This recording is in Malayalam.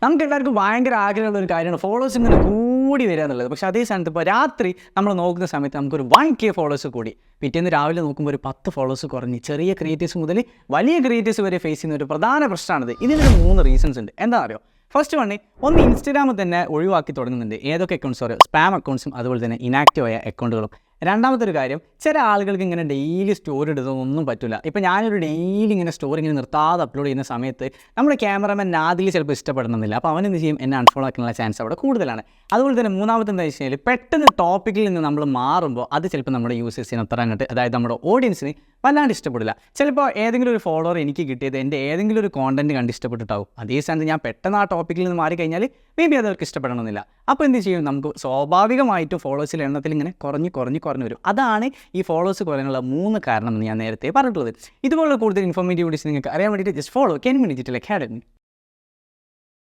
നമുക്ക് എല്ലാവർക്കും ഭയങ്കര ആഗ്രഹമുള്ള ഒരു കാര്യമാണ് ഫോളോവേഴ്സ് ഇങ്ങനെ കൂടി വരിക എന്നുള്ളത്. പക്ഷേ അതേ സ്ഥാനത്ത് ഇപ്പോൾ രാത്രി നമ്മൾ നോക്കുന്ന സമയത്ത് നമുക്കൊരു 1K ഫോളോവേഴ്സ് കൂടി, പിറ്റേന്ന് രാവിലെ നോക്കുമ്പോൾ ഒരു 10 ഫോളോവേഴ്സ് കുറഞ്ഞ് ചെറിയ ക്രിയേറ്റേഴ്സ് മുതൽ വലിയ ക്രിയേറ്റേഴ്സ് വരെ ഫേസ് ചെയ്യുന്ന ഒരു പ്രധാന പ്രശ്നമാണിത്. ഇതിനൊരു 3 റീസൺസ് ഉണ്ട്. എന്താ അറിയോ? ഫസ്റ്റ് ഒന്ന് ഇൻസ്റ്റാഗ്രാമിൽ തന്നെ ഒഴിവാക്കി തുടങ്ങുന്നുണ്ട്. ഏതൊക്കെ അക്കൗണ്ട്സ് പറയും? സ്പാം അക്കൗണ്ട്സും അതുപോലെ തന്നെ ഇനാക്റ്റീവ് ആയ അക്കൗണ്ടുകളും. രണ്ടാമത്തെ ഒരു കാര്യം, ചില ആളുകൾക്ക് ഇങ്ങനെ ഡെയിലി സ്റ്റോറി ഇടുന്നതൊന്നും പറ്റില്ല. ഇപ്പോൾ ഞാനൊരു ഡെയിലി ഇങ്ങനെ സ്റ്റോറി ഇങ്ങനെ നിർത്താതെ അപ്ലോഡ് ചെയ്യുന്ന സമയത്ത് നമ്മുടെ ക്യാമറമാൻ നാദിൽ ചിലപ്പോൾ ഇഷ്ടപ്പെടുന്നില്ല. അപ്പോൾ അവൻ എന്ത് ചെയ്യും? എന്നെ അൺഫോളോ ആക്കാനുള്ള ചാൻസ് അവിടെ കൂടുതലാണ്. അതുപോലെ തന്നെ മൂന്നാമത്തെ എന്താ വെച്ച് കഴിഞ്ഞാൽ, പെട്ടെന്ന് ടോപ്പിക്കിൽ നിന്ന് നമ്മൾ മാറുമ്പോൾ അത് ചിലപ്പോൾ നമ്മുടെ യൂസേഴ്സിന് അത്ര അങ്ങോട്ട്, അതായത് നമ്മുടെ ഓഡിയൻസിന് വല്ലാണ്ട് ഇഷ്ടപ്പെടില്ല. ചിലപ്പോൾ ഏതെങ്കിലും ഒരു ഫോളോവർ എനിക്ക് കിട്ടിയത് എൻ്റെ ഏതെങ്കിലും ഒരു കോണ്ടന്റ് കണ്ട് ഇഷ്ടപ്പെട്ടിട്ടാവും. അതേ സ്ഥാനത്ത് ഞാൻ പെട്ടെന്ന് ആ ടോപ്പിക്കിൽ നിന്ന് മാറിക്കഴിഞ്ഞാൽ മേ ബി അതവർക്ക് ഇഷ്ടപ്പെടണമെന്നില്ല. അപ്പോൾ എന്ത് ചെയ്യും? നമുക്ക് സ്വാഭാവികമായിട്ടും ഫോളോവേഴ്സിൻ്റെ എണ്ണത്തിൽ ഇങ്ങനെ കുറഞ്ഞ് വരും. അതാണ് ഈ ഫോളോവേഴ്സ് കുറയാനുള്ള 3 കാരണം എന്ന് ഞാൻ നേരത്തെ പറഞ്ഞിട്ടുള്ളത്. ഇതുപോലുള്ള കൂടുതൽ ഇൻഫോർമേറ്റീവ് വീഡിയോസ് നിങ്ങൾക്ക് അറിയാൻ വേണ്ടിയിട്ട് just follow Kenvin digital academy.